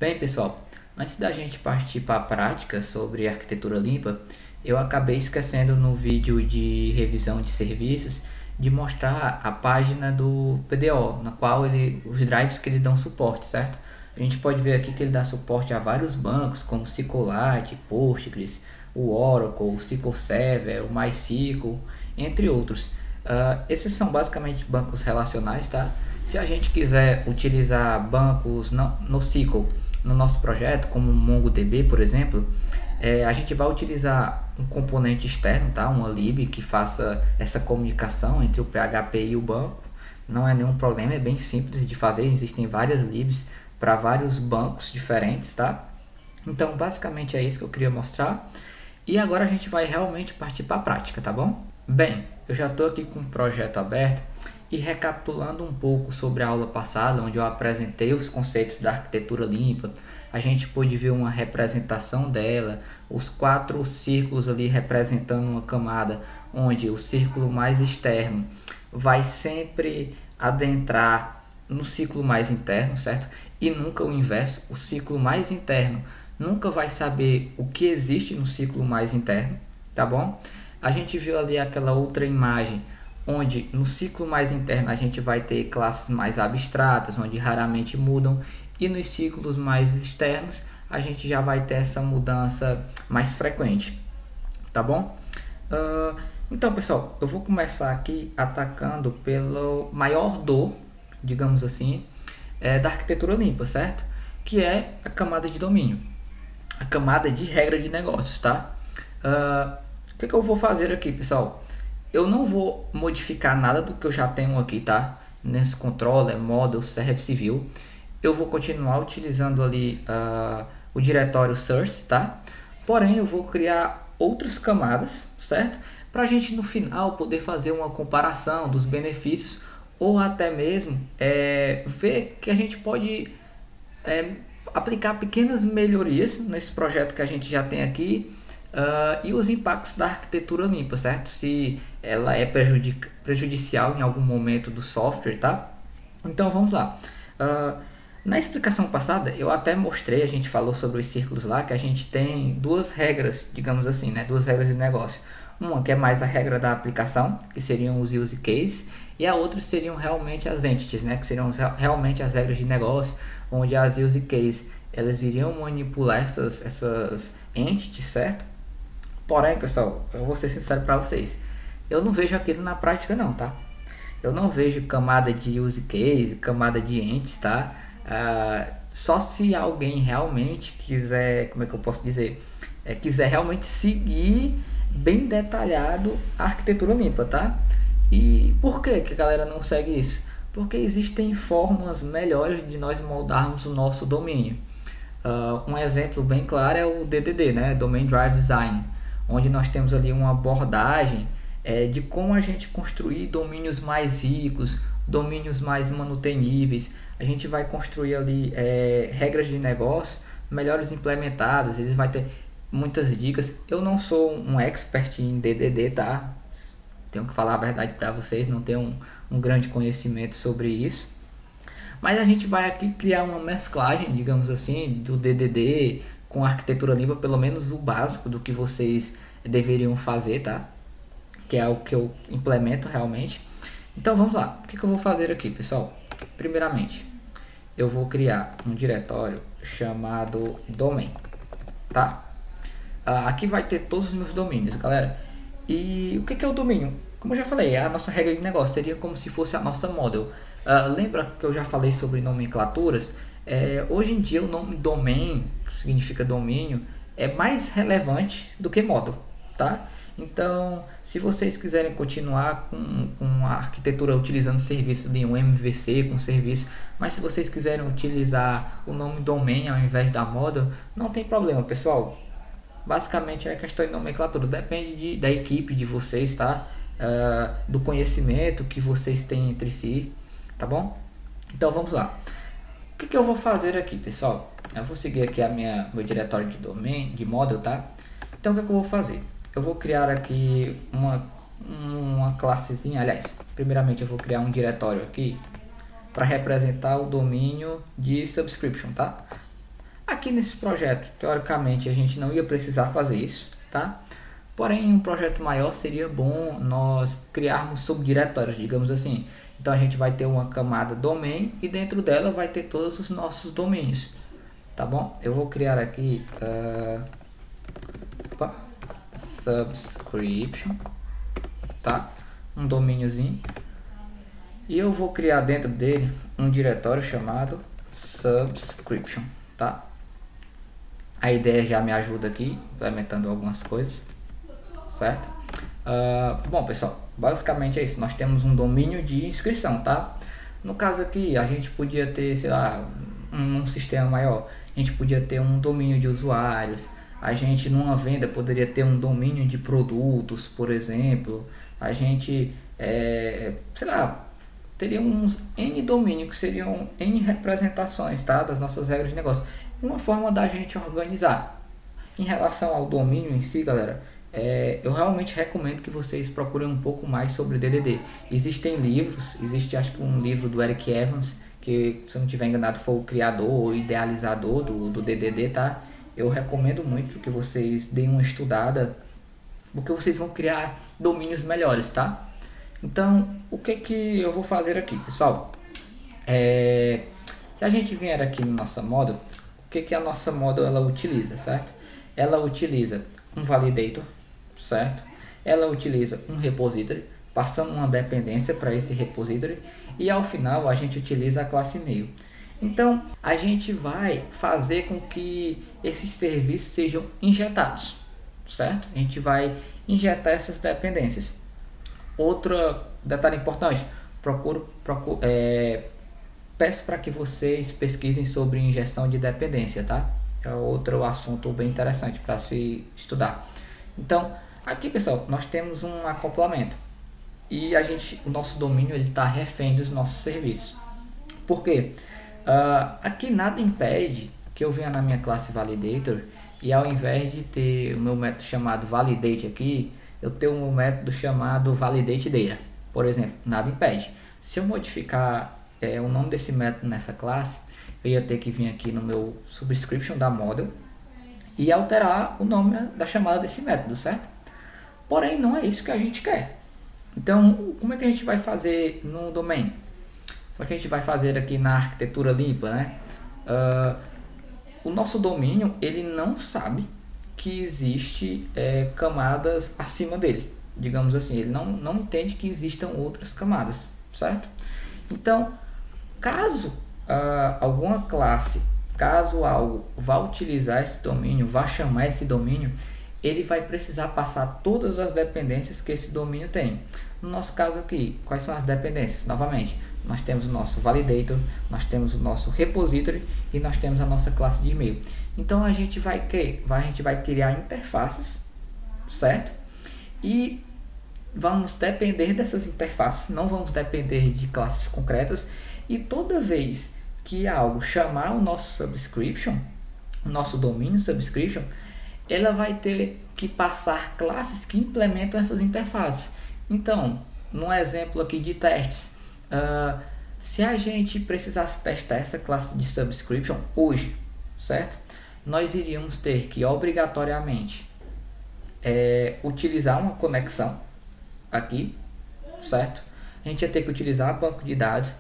Bem, pessoal, antes da gente partir para a prática sobre arquitetura limpa, eu acabei esquecendo no vídeo de revisão de serviços de mostrar a página do PDO, na qual os drives que ele dão suporte, certo? A gente pode ver aqui que ele dá suporte a vários bancos, como SQLite, Postgres, o Oracle, o SQL Server, o MySQL, entre outros. Esses são basicamente bancos relacionais, tá? Se a gente quiser utilizar bancos no SQL no nosso projeto, como o MongoDB, por exemplo, a gente vai utilizar um componente externo, tá? Uma lib que faça essa comunicação entre o PHP e o banco. Não é nenhum problema, é bem simples de fazer. Existem várias libs para vários bancos diferentes, tá? Então, basicamente é isso que eu queria mostrar. E agora a gente vai realmente partir para a prática, tá bom? Bem, eu já estou aqui com o projeto aberto e recapitulando um pouco sobre a aula passada, onde eu apresentei os conceitos da arquitetura limpa. A gente pôde ver uma representação dela, os 4 círculos ali representando uma camada, onde o círculo mais externo vai sempre adentrar no ciclo mais interno, certo? E nunca o inverso, o ciclo mais interno nunca vai saber o que existe no ciclo mais interno, tá bom? A gente viu ali aquela outra imagem, onde no ciclo mais interno a gente vai ter classes mais abstratas, onde raramente mudam, e nos ciclos mais externos a gente já vai ter essa mudança mais frequente, tá bom? Então, pessoal, eu vou começar aqui atacando pelo maior dor, digamos assim, da arquitetura limpa, certo? Que é a camada de domínio, a camada de regra de negócios, tá? O que eu vou fazer aqui, pessoal? Eu não vou modificar nada do que eu já tenho aqui, tá? Nesse controller, model, service view. Eu vou continuar utilizando ali o diretório source, tá? Porém, eu vou criar outras camadas, certo? Para a gente no final poder fazer uma comparação dos benefícios ou até mesmo ver que a gente pode aplicar pequenas melhorias nesse projeto que a gente já tem aqui. E os impactos da arquitetura limpa, certo? Se ela é prejudicial em algum momento do software, tá? Então vamos lá. Na explicação passada eu até mostrei, a gente falou sobre os círculos lá, que a gente tem duas regras, digamos assim, né? Duas regras de negócio. Uma que é mais a regra da aplicação, que seriam os use cases, e a outra seriam realmente as entities, né? Que seriam realmente as regras de negócio, onde as use cases elas iriam manipular essas entities, certo? Porém, pessoal, eu vou ser sincero para vocês, eu não vejo aquilo na prática não, tá? Eu não vejo camada de use case, camada de entes, tá? Só se alguém realmente quiser, como é que eu posso dizer? Quiser realmente seguir bem detalhado a arquitetura limpa, tá? E por que a galera não segue isso? Porque existem formas melhores de nós moldarmos o nosso domínio. Um exemplo bem claro é o DDD, né? Domain Drive Design, onde nós temos ali uma abordagem de como a gente construir domínios mais ricos, domínios mais manuteníveis. A gente vai construir ali regras de negócio melhores implementadas, eles vão ter muitas dicas. Eu não sou um expert em DDD, tá? Tenho que falar a verdade para vocês, não tenho um grande conhecimento sobre isso. Mas a gente vai aqui criar uma mesclagem, digamos assim, do DDD com arquitetura limpa, pelo menos o básico do que vocês deveriam fazer, tá? Que é o que eu implemento realmente. Então vamos lá, o que eu vou fazer aqui, pessoal? Primeiramente, eu vou criar um diretório chamado domain, tá? Aqui vai ter todos os meus domínios, galera. E o que é o domínio? Como eu já falei, é a nossa regra de negócio, seria como se fosse a nossa model. Lembra que eu já falei sobre nomenclaturas? Hoje em dia o nome domain, que significa domínio, é mais relevante do que model, tá? Então, se vocês quiserem continuar com a arquitetura utilizando serviços de um MVC com serviço, mas se vocês quiserem utilizar o nome domain ao invés da model, não tem problema, pessoal. Basicamente é questão de nomenclatura, depende da equipe de vocês, tá? Do conhecimento que vocês têm entre si, tá bom? Então vamos lá. O que eu vou fazer aqui, pessoal? Eu vou seguir aqui meu diretório de domain, de model, tá? Então o que eu vou fazer? Eu vou criar aqui uma classezinha, aliás, primeiramente eu vou criar um diretório aqui para representar o domínio de subscription, tá? Aqui nesse projeto, teoricamente, a gente não ia precisar fazer isso, tá? Porém, em um projeto maior seria bom nós criarmos subdiretórios, digamos assim. Então a gente vai ter uma camada domain e dentro dela vai ter todos os nossos domínios, tá bom? Eu vou criar aqui subscription, tá? Um domíniozinho. E eu vou criar dentro dele um diretório chamado subscription, tá? A ideia já me ajuda aqui, implementando algumas coisas, certo? Bom, pessoal, basicamente é isso. Nós temos um domínio de inscrição, tá? No caso aqui, a gente podia ter, sei lá, um sistema maior. A gente podia ter um domínio de usuários. A gente, numa venda, poderia ter um domínio de produtos, por exemplo. A gente, sei lá, teria uns N domínios, que seriam N representações, tá? Das nossas regras de negócio. Uma forma da gente organizar. Em relação ao domínio em si, galera, eu realmente recomendo que vocês procurem um pouco mais sobre DDD. Existem livros, existe acho que um livro do Eric Evans, que se eu não estiver enganado foi o criador ou idealizador do DDD, tá? Eu recomendo muito que vocês deem uma estudada, porque vocês vão criar domínios melhores, tá? Então, o que eu vou fazer aqui, pessoal? Se a gente vier aqui no nossa model, o que a nossa model ela utiliza, certo? Ela utiliza um validator, certo? Ela utiliza um repository, passando uma dependência para esse repository e ao final a gente utiliza a classe e-mail. Então a gente vai fazer com que esses serviços sejam injetados, certo? A gente vai injetar essas dependências. Outro detalhe importante, peço para que vocês pesquisem sobre injeção de dependência, tá? É outro assunto bem interessante para se estudar. Então, aqui, pessoal, nós temos um acoplamento e o nosso domínio ele está refém dos nossos serviços. Por quê? Aqui nada impede que eu venha na minha classe validator e ao invés de ter o meu método chamado validate aqui, eu tenho um método chamado validate data, por exemplo. Nada impede. Se eu modificar o nome desse método nessa classe, eu ia ter que vir aqui no meu subscription da model e alterar o nome da chamada desse método, certo? Porém, não é isso que a gente quer. Então, como é que a gente vai fazer no domain? O que a gente vai fazer aqui na arquitetura limpa, né? O nosso domínio, ele não sabe que existe camadas acima dele, digamos assim. Ele não entende que existam outras camadas, certo? Então, caso alguma classe, caso algo vá utilizar esse domínio, vá chamar esse domínio, ele vai precisar passar todas as dependências que esse domínio tem. No nosso caso aqui, quais são as dependências? Novamente, nós temos o nosso validator, nós temos o nosso repository e nós temos a nossa classe de e-mail. Então a gente vai criar interfaces, certo? E vamos depender dessas interfaces, não vamos depender de classes concretas. E toda vez que algo chamar o nosso subscription, o nosso domínio subscription, ela vai ter que passar classes que implementam essas interfaces. Então, num exemplo aqui de testes, se a gente precisasse testar essa classe de subscription hoje, certo? Nós iríamos ter que obrigatoriamente utilizar uma conexão aqui, certo? A gente ia ter que utilizar banco de dados,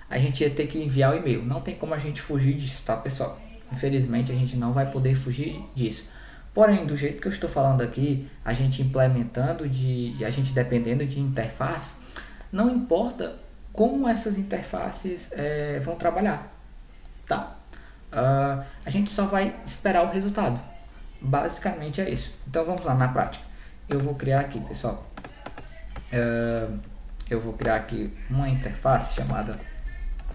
a gente ia ter que enviar o e-mail. Não tem como a gente fugir disso, tá, pessoal? Infelizmente a gente não vai poder fugir disso. Porém, do jeito que eu estou falando aqui, a gente implementando a gente dependendo de interface, não importa como essas interfaces vão trabalhar, tá? A gente só vai esperar o resultado. Basicamente é isso. Então vamos lá na prática. Eu vou criar aqui, pessoal. Eu vou criar aqui uma interface chamada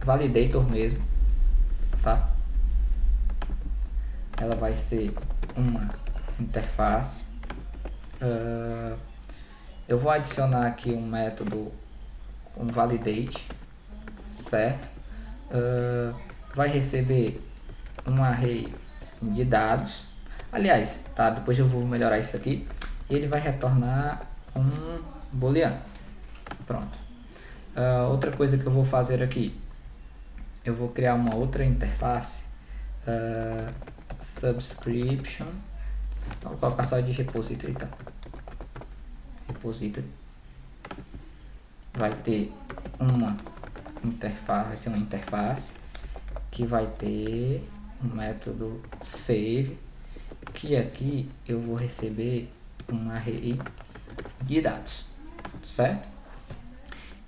validator mesmo, tá? Ela vai ser uma interface. Eu vou adicionar aqui um método, um validate, certo? Vai receber um array de dados. Aliás, tá? Depois eu vou melhorar isso aqui. E ele vai retornar um booleano. Pronto. Outra coisa que eu vou fazer aqui, eu vou criar uma outra interface subscription. Vou colocar só de repository, tá? Repository. Vai ter uma interface, vai ser uma interface que vai ter um método save, que aqui eu vou receber um array de dados, certo?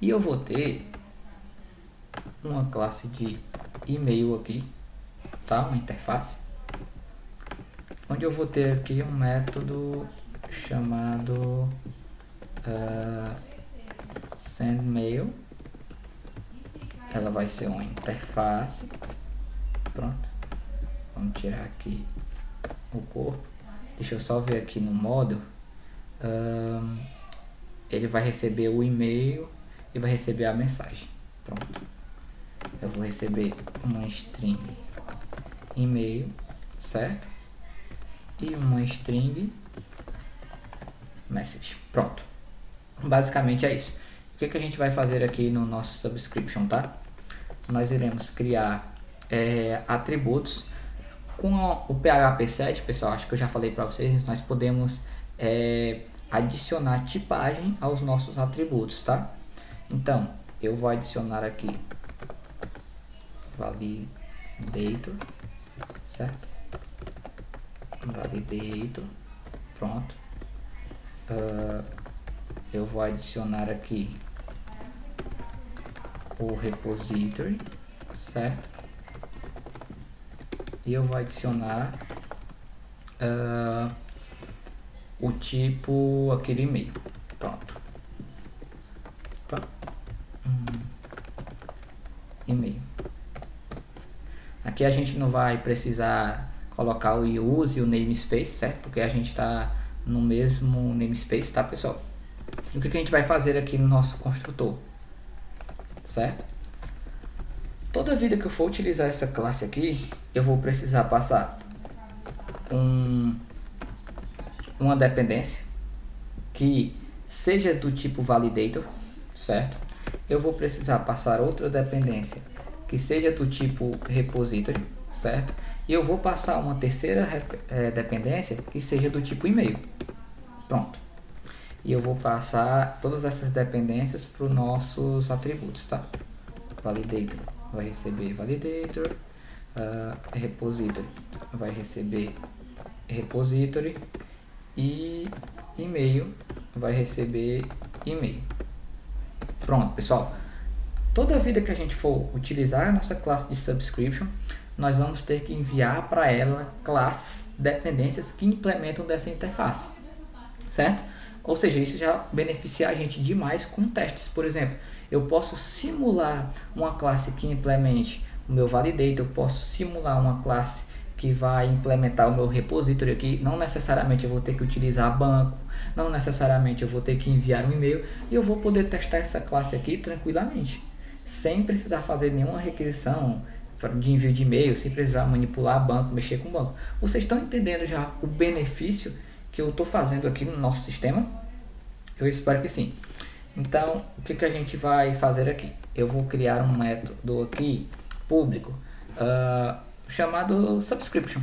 E eu vou ter uma classe de e-mail aqui, tá? Uma interface, onde eu vou ter aqui um método chamado sendMail. Ela vai ser uma interface. Pronto, vamos tirar aqui o corpo. Deixa eu só ver aqui no modo. Ele vai receber o e-mail e vai receber a mensagem. Pronto, eu vou receber uma string e-mail, certo? E uma string message. Pronto, basicamente é isso. O que a gente vai fazer aqui no nosso subscription, tá? Nós iremos criar atributos com o PHP 7, pessoal. Acho que eu já falei para vocês. Nós podemos adicionar tipagem aos nossos atributos, tá? Então eu vou adicionar aqui validator, certo? Validator, pronto. Eu vou adicionar aqui o repository, certo? E eu vou adicionar o tipo aquele e-mail. Pronto. E-mail. Aqui a gente não vai precisar colocar o use e o namespace, certo? Porque a gente está no mesmo namespace, tá, pessoal? E o que a gente vai fazer aqui no nosso construtor, certo? Toda vida que eu for utilizar essa classe aqui, eu vou precisar passar uma dependência que seja do tipo validator, certo? Eu vou precisar passar outra dependência que seja do tipo repository, certo? E eu vou passar uma terceira dependência que seja do tipo e-mail. Pronto. E eu vou passar todas essas dependências para os nossos atributos, tá? Validator vai receber validator, repository vai receber repository e e-mail vai receber e-mail. Pronto, pessoal. Toda vida que a gente for utilizar a nossa classe de subscription, nós vamos ter que enviar para ela classes, dependências que implementam dessa interface, certo? Ou seja, isso já beneficia a gente demais com testes. Por exemplo, eu posso simular uma classe que implemente o meu validator, eu posso simular uma classe que vai implementar o meu repository aqui. Não necessariamente eu vou ter que utilizar banco, não necessariamente eu vou ter que enviar um e-mail, e eu vou poder testar essa classe aqui tranquilamente, sem precisar fazer nenhuma requisição de envio de e-mail, sem precisar manipular banco, mexer com banco. Vocês estão entendendo já o benefício que eu estou fazendo aqui no nosso sistema? Eu espero que sim. Então, o que a gente vai fazer aqui? Eu vou criar um método aqui público chamado subscription,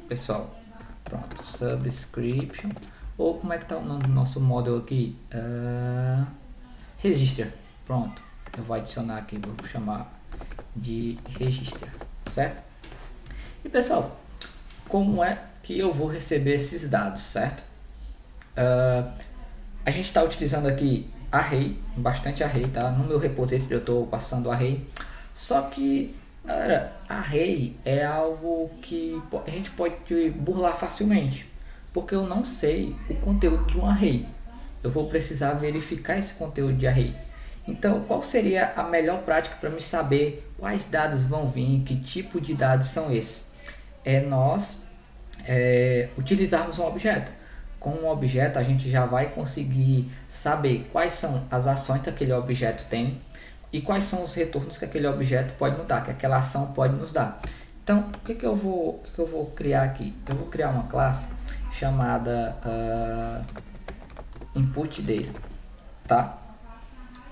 pessoal. Pronto, subscription. Ou como é que está o nome do nosso model aqui? Register. Pronto, eu vou adicionar aqui, vou chamar de register, certo? E pessoal, como é que eu vou receber esses dados, certo? A gente está utilizando aqui array, bastante array, tá? No meu repository eu estou passando array, só que array é algo que a gente pode burlar facilmente, porque eu não sei o conteúdo de um array. Eu vou precisar verificar esse conteúdo de array. Então, qual seria a melhor prática para me saber quais dados vão vir, que tipo de dados são esses? É nós utilizarmos um objeto. Com um objeto, a gente já vai conseguir saber quais são as ações que aquele objeto tem e quais são os retornos que aquele objeto pode nos dar, que aquela ação pode nos dar. Então, o que eu vou criar aqui? Eu vou criar uma classe chamada input dele, tá?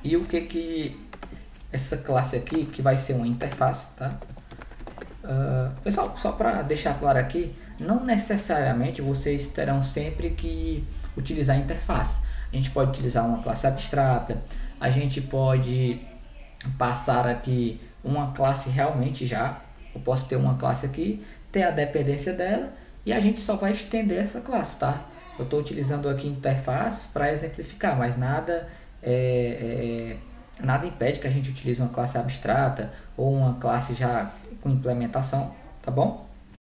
E o que essa classe aqui, que vai ser uma interface, tá? Pessoal, só para deixar claro aqui, não necessariamente vocês terão sempre que utilizar a interface. A gente pode utilizar uma classe abstrata, a gente pode passar aqui uma classe realmente já. Eu posso ter uma classe aqui, ter a dependência dela e a gente só vai estender essa classe, tá? Eu estou utilizando aqui interfaces para exemplificar, mas nada impede que a gente utilize uma classe abstrata ou uma classe já com implementação, tá bom?